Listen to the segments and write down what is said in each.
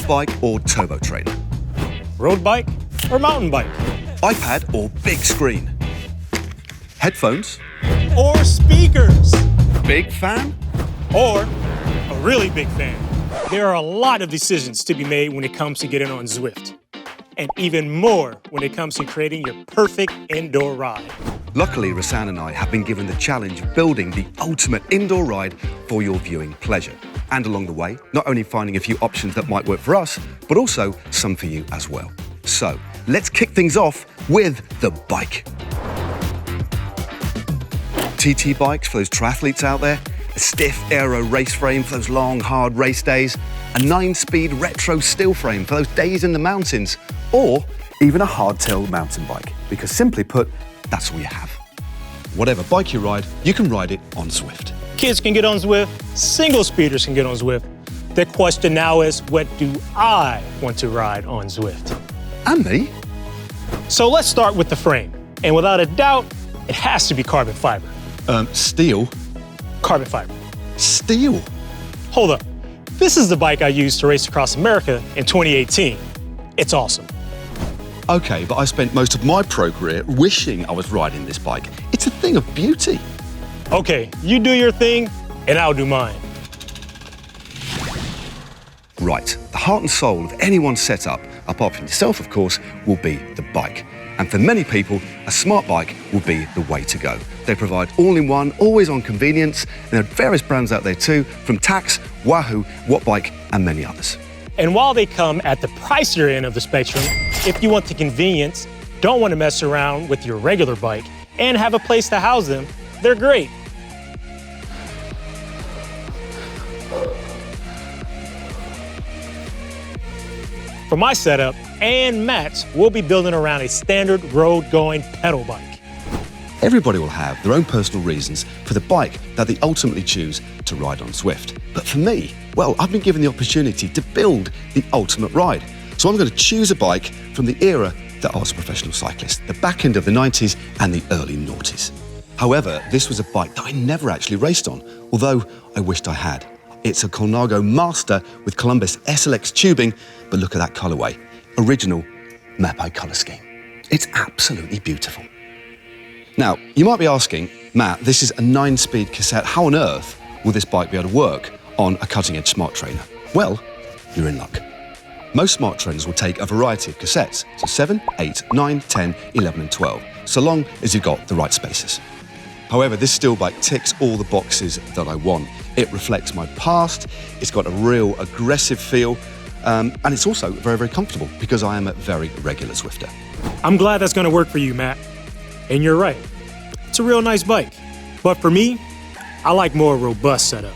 bike or turbo trainer? Road bike or mountain bike? iPad or big screen? Headphones? Or speakers? Big fan? Or a really big fan? There are a lot of decisions to be made when it comes to getting on Zwift. And even more when it comes to creating your perfect indoor ride. Luckily, Rahsaan and I have been given the challenge of building the ultimate indoor ride for your viewing pleasure. And along the way, not only finding a few options that might work for us, but also some for you as well. So, let's kick things off with the bike. TT bikes for those triathletes out there, a stiff aero race frame for those long, hard race days, a 9-speed retro steel frame for those days in the mountains, or even a hardtail mountain bike, because simply put, that's all you have. Whatever bike you ride, you can ride it on Zwift. Kids can get on Zwift, single speeders can get on Zwift. The question now is, what do I want to ride on Zwift? And me. So let's start with the frame. And without a doubt, it has to be carbon fiber. Steel? Carbon fiber. Steel? Hold up. This is the bike I used to race across America in 2018. It's awesome. Okay, but I spent most of my pro career wishing I was riding this bike. It's a thing of beauty. Okay, you do your thing, and I'll do mine. Right, the heart and soul of anyone's setup, apart from yourself, of course, will be the bike. And for many people, a smart bike will be the way to go. They provide all-in-one, always-on convenience, and there are various brands out there too, from Tax, Wahoo, Wattbike, and many others. And while they come at the pricier end of the spectrum, if you want the convenience, don't want to mess around with your regular bike, and have a place to house them, they're great. For my setup and Matt's, we'll be building around a standard road-going pedal bike. Everybody will have their own personal reasons for the bike that they ultimately choose to ride on Zwift. But for me, well, I've been given the opportunity to build the ultimate ride. So I'm going to choose a bike from the era that I was a professional cyclist, the back end of the 90s and the early noughties. However, this was a bike that I never actually raced on, although I wished I had. It's a Colnago Master with Columbus SLX tubing, but look at that colourway. Original Mapai colour scheme. It's absolutely beautiful. Now, you might be asking, Matt, this is a 9-speed cassette. How on earth will this bike be able to work on a cutting-edge smart trainer? Well, you're in luck. Most smart trainers will take a variety of cassettes, so 7, 8, 9, 10, 11 and 12, so long as you've got the right spaces. However, this steel bike ticks all the boxes that I want. It reflects my past, it's got a real aggressive feel, and it's also very, very comfortable because I am a very regular Zwifter. I'm glad that's going to work for you, Matt. And you're right. It's a real nice bike. But for me, I like more robust setup,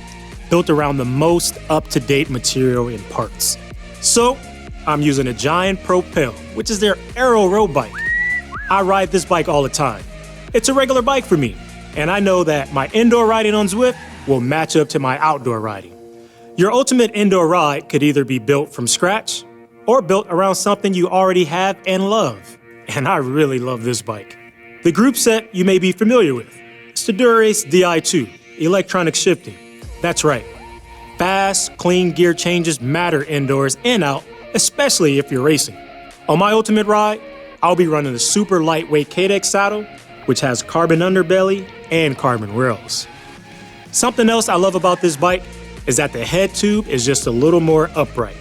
built around the most up-to-date material and parts. So, I'm using a Giant Propel, which is their aero road bike. I ride this bike all the time. It's a regular bike for me, and I know that my indoor riding on Zwift will match up to my outdoor riding. Your ultimate indoor ride could either be built from scratch or built around something you already have and love. And I really love this bike. The group set you may be familiar with. It's the Dura-Ace Di2, electronic shifting. That's right. Fast, clean gear changes matter indoors and out, especially if you're racing. On my ultimate ride, I'll be running the super lightweight KDEX saddle, which has carbon underbelly and carbon rails. Something else I love about this bike is that the head tube is just a little more upright,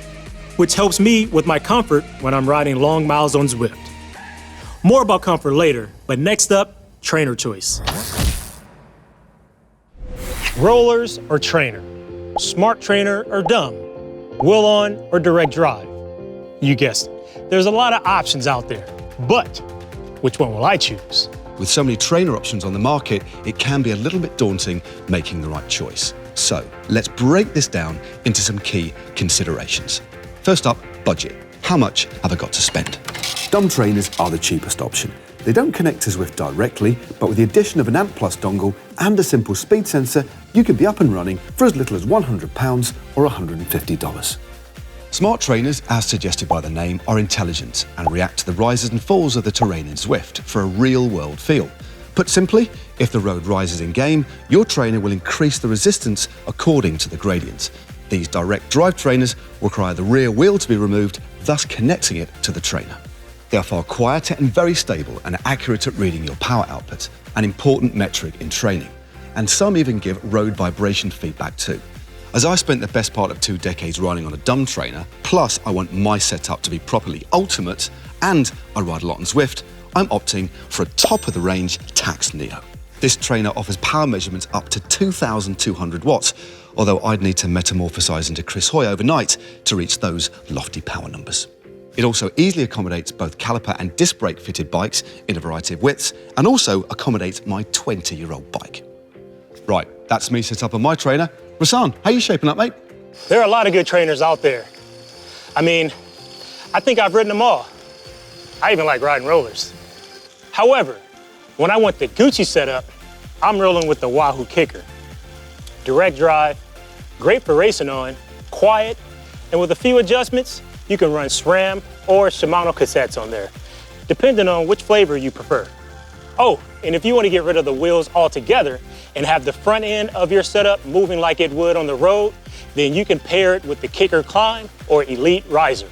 which helps me with my comfort when I'm riding long miles on Zwift. More about comfort later, but next up, trainer choice. Rollers or trainer? Smart trainer or dumb? Wheel on or direct drive? You guessed it. There's a lot of options out there, but which one will I choose? With so many trainer options on the market, it can be a little bit daunting making the right choice. So let's break this down into some key considerations. First up, budget. How much have I got to spend? Dumb trainers are the cheapest option. They don't connect to Zwift directly, but with the addition of an ANT Plus dongle and a simple speed sensor, you can be up and running for as little as £100 or $150. Smart trainers, as suggested by the name, are intelligent and react to the rises and falls of the terrain in Zwift for a real-world feel. Put simply, if the road rises in game, your trainer will increase the resistance according to the gradients. These direct drive trainers require the rear wheel to be removed, thus connecting it to the trainer. They are far quieter and very stable and accurate at reading your power output, an important metric in training. And some even give road vibration feedback too. As I spent the best part of 2 decades riding on a dumb trainer, plus I want my setup to be properly ultimate, and I ride a lot on Zwift, I'm opting for a top-of-the-range Tax Neo. This trainer offers power measurements up to 2,200 watts, although I'd need to metamorphosize into Chris Hoy overnight to reach those lofty power numbers. It also easily accommodates both caliper and disc brake fitted bikes in a variety of widths, and also accommodates my 20-year-old bike. Right, that's me set up on my trainer. Rahsaan, how you shaping up, mate? There are a lot of good trainers out there. I mean, I think I've ridden them all. I even like riding rollers. However, when I want the Gucci setup, I'm rolling with the Wahoo Kicker. Direct drive, great for racing on, quiet, and with a few adjustments, you can run SRAM or Shimano cassettes on there, depending on which flavor you prefer. Oh, and if you want to get rid of the wheels altogether and have the front end of your setup moving like it would on the road, then you can pair it with the Kicker Climb or Elite Riser.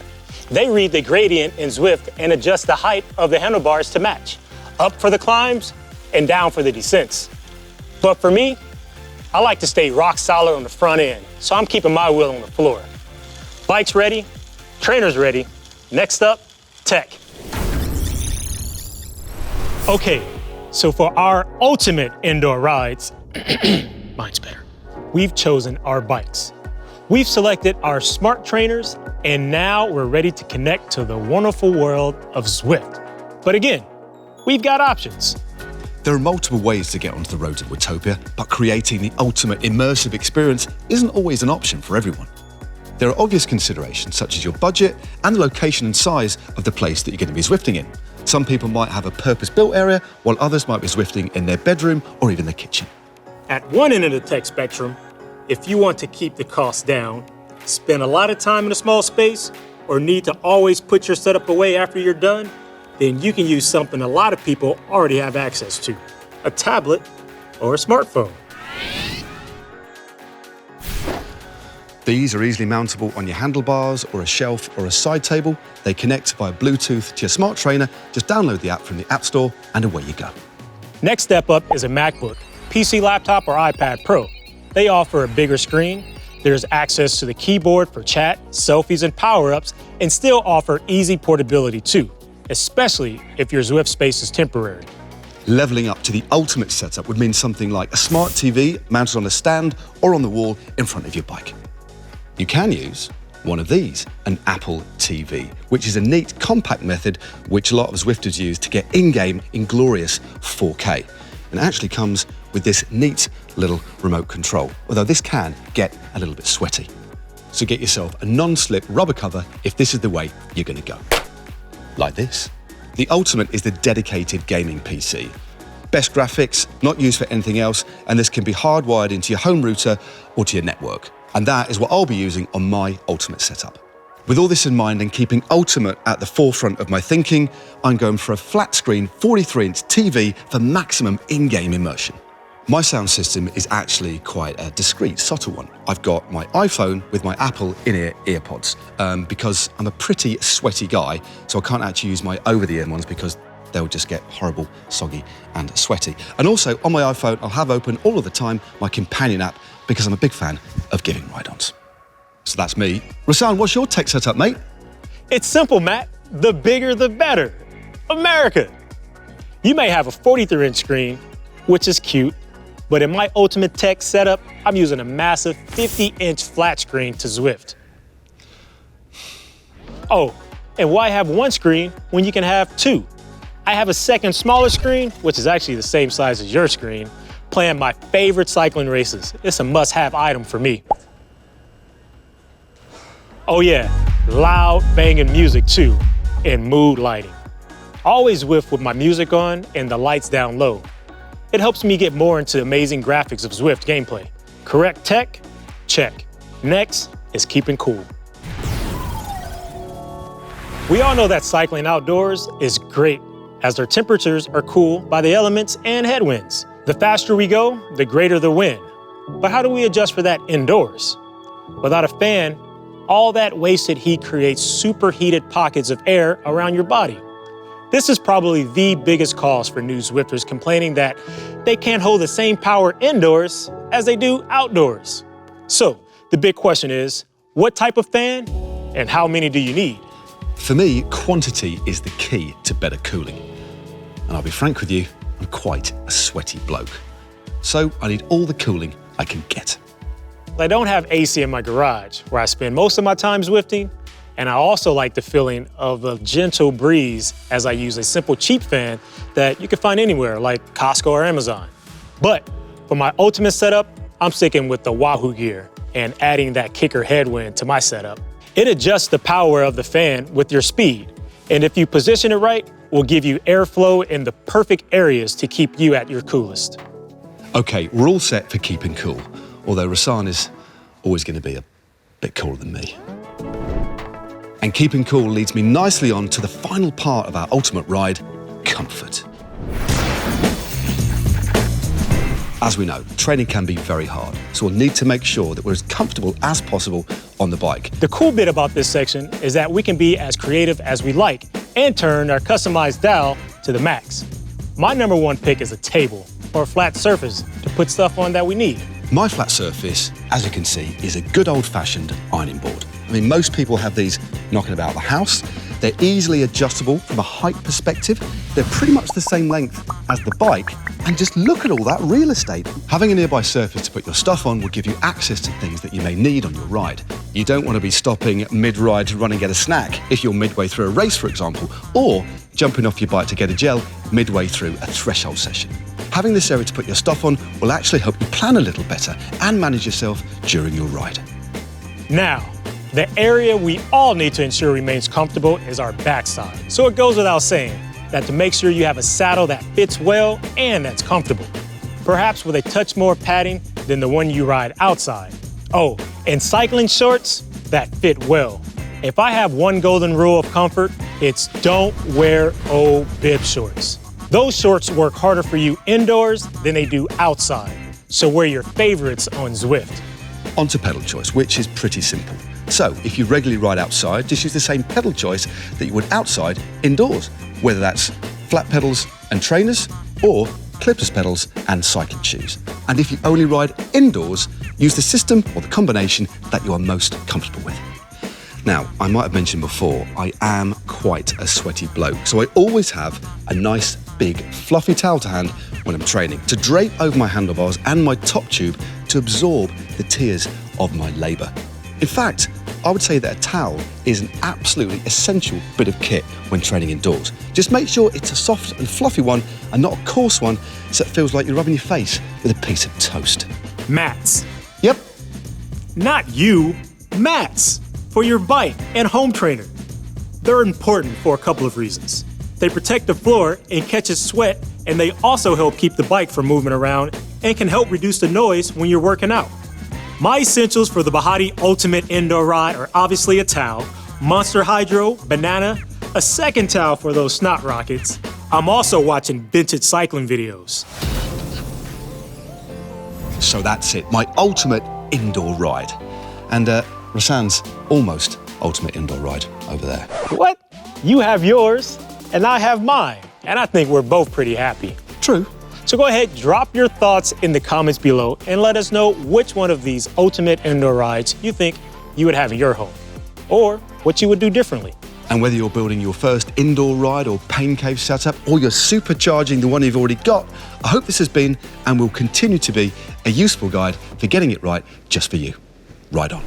They read the gradient in Zwift and adjust the height of the handlebars to match, up for the climbs and down for the descents. But for me, I like to stay rock solid on the front end, so I'm keeping my wheel on the floor. Bike's ready, trainer's ready. Next up, tech. Okay, so for our ultimate indoor rides, mine's better, we've chosen our bikes. We've selected our smart trainers, and now we're ready to connect to the wonderful world of Zwift. But again, we've got options. There are multiple ways to get onto the roads of Watopia, but creating the ultimate immersive experience isn't always an option for everyone. There are obvious considerations such as your budget and the location and size of the place that you're going to be Zwifting in. Some people might have a purpose-built area, while others might be Zwifting in their bedroom or even the kitchen. At one end of the tech spectrum, if you want to keep the costs down, spend a lot of time in a small space, or need to always put your setup away after you're done, then you can use something a lot of people already have access to, a tablet or a smartphone. These are easily mountable on your handlebars or a shelf or a side table. They connect via Bluetooth to your smart trainer. Just download the app from the App Store and away you go. Next step up is a MacBook, PC laptop, or iPad Pro. They offer a bigger screen. There's access to the keyboard for chat, selfies, and power-ups, and still offer easy portability too, especially if your Zwift space is temporary. Leveling up to the ultimate setup would mean something like a smart TV mounted on a stand or on the wall in front of your bike. You can use one of these, an Apple TV, which is a neat, compact method which a lot of Zwifters use to get in-game in glorious 4K. And it actually comes with this neat little remote control, although this can get a little bit sweaty. So get yourself a non-slip rubber cover if this is the way you're going to go. Like this. The Ultimate is the dedicated gaming PC. Best graphics, not used for anything else, and this can be hardwired into your home router or to your network. And that is what I'll be using on my Ultimate setup. With all this in mind and keeping Ultimate at the forefront of my thinking, I'm going for a flat screen 43-inch TV for maximum in-game immersion. My sound system is actually quite a discreet, subtle one. I've got my iPhone with my Apple in-ear earpods because I'm a pretty sweaty guy, so I can't actually use my over-the-ear ones because they'll just get horrible, soggy and sweaty. And also on my iPhone, I'll have open all of the time my companion app because I'm a big fan of giving ride-ons. So that's me. Rahsaan, what's your tech setup, mate? It's simple, Matt. The bigger, the better. America. You may have a 43-inch screen, which is cute, but in my Ultimate Tech setup, I'm using a massive 50-inch flat screen to Zwift. Oh, and why have one screen when you can have two? I have a second smaller screen, which is actually the same size as your screen, playing my favorite cycling races. It's a must-have item for me. Oh yeah, loud banging music too, and mood lighting. Always Zwift with my music on and the lights down low. It helps me get more into the amazing graphics of Zwift gameplay. Correct tech? Check. Next is keeping cool. We all know that cycling outdoors is great, as their temperatures are cooled by the elements and headwinds. The faster we go, the greater the wind. But how do we adjust for that indoors? Without a fan, all that wasted heat creates superheated pockets of air around your body. This is probably the biggest cause for new Zwifters complaining that they can't hold the same power indoors as they do outdoors. So the big question is, what type of fan and how many do you need? For me, quantity is the key to better cooling. And I'll be frank with you, I'm quite a sweaty bloke. So I need all the cooling I can get. I don't have AC in my garage, where I spend most of my time Zwifting, and I also like the feeling of a gentle breeze as I use a simple cheap fan that you can find anywhere, like Costco or Amazon. But for my ultimate setup, I'm sticking with the Wahoo gear and adding that kicker headwind to my setup. It adjusts the power of the fan with your speed, and if you position it right, will give you airflow in the perfect areas to keep you at your coolest. Okay, we're all set for keeping cool, although Rahsaan is always going to be a bit cooler than me. And keeping cool leads me nicely on to the final part of our ultimate ride, comfort. As we know, training can be very hard, so we'll need to make sure that we're as comfortable as possible on the bike. The cool bit about this section is that we can be as creative as we like and turn our customized dial to the max. My number one pick is a table or a flat surface to put stuff on that we need. My flat surface, as you can see, is a good old-fashioned ironing board. I mean, most people have these knocking about the house. They're easily adjustable from a height perspective. They're pretty much the same length as the bike. And just look at all that real estate. Having a nearby surface to put your stuff on will give you access to things that you may need on your ride. You don't want to be stopping mid-ride to run and get a snack if you're midway through a race, for example, or jumping off your bike to get a gel midway through a threshold session. Having this area to put your stuff on will actually help you plan a little better and manage yourself during your ride. Now, the area we all need to ensure remains comfortable is our backside. So it goes without saying that to make sure you have a saddle that fits well and that's comfortable, perhaps with a touch more padding than the one you ride outside. Oh, and cycling shorts that fit well. If I have one golden rule of comfort, it's don't wear old bib shorts. Those shorts work harder for you indoors than they do outside. So wear your favorites on Zwift. Onto pedal choice, which is pretty simple. So if you regularly ride outside, just use the same pedal choice that you would outside indoors, whether that's flat pedals and trainers or clipless pedals and cycling shoes. And if you only ride indoors, use the system or the combination that you are most comfortable with. Now, I might have mentioned before, I am quite a sweaty bloke, so I always have a nice, big, fluffy towel to hand when I'm training to drape over my handlebars and my top tube to absorb the tears of my labour. In fact, I would say that a towel is an absolutely essential bit of kit when training indoors. Just make sure it's a soft and fluffy one and not a coarse one so it feels like you're rubbing your face with a piece of toast. Mats. Yep. Not you, mats for your bike and home trainer. They're important for a couple of reasons. They protect the floor and catches sweat, and they also help keep the bike from moving around and can help reduce the noise when you're working out. My essentials for the Bahati Ultimate Indoor Ride are obviously a towel, Monster Hydro, banana, a second towel for those snot rockets. I'm also watching vintage cycling videos. So that's it, my ultimate indoor ride. And Rahsaan's almost ultimate indoor ride over there. What? You have yours, and I have mine. And I think we're both pretty happy. True. So go ahead, drop your thoughts in the comments below and let us know which one of these ultimate indoor rides you think you would have in your home, or what you would do differently. And whether you're building your first indoor ride or pain cave setup, or you're supercharging the one you've already got, I hope this has been and will continue to be a useful guide for getting it right just for you. Ride on.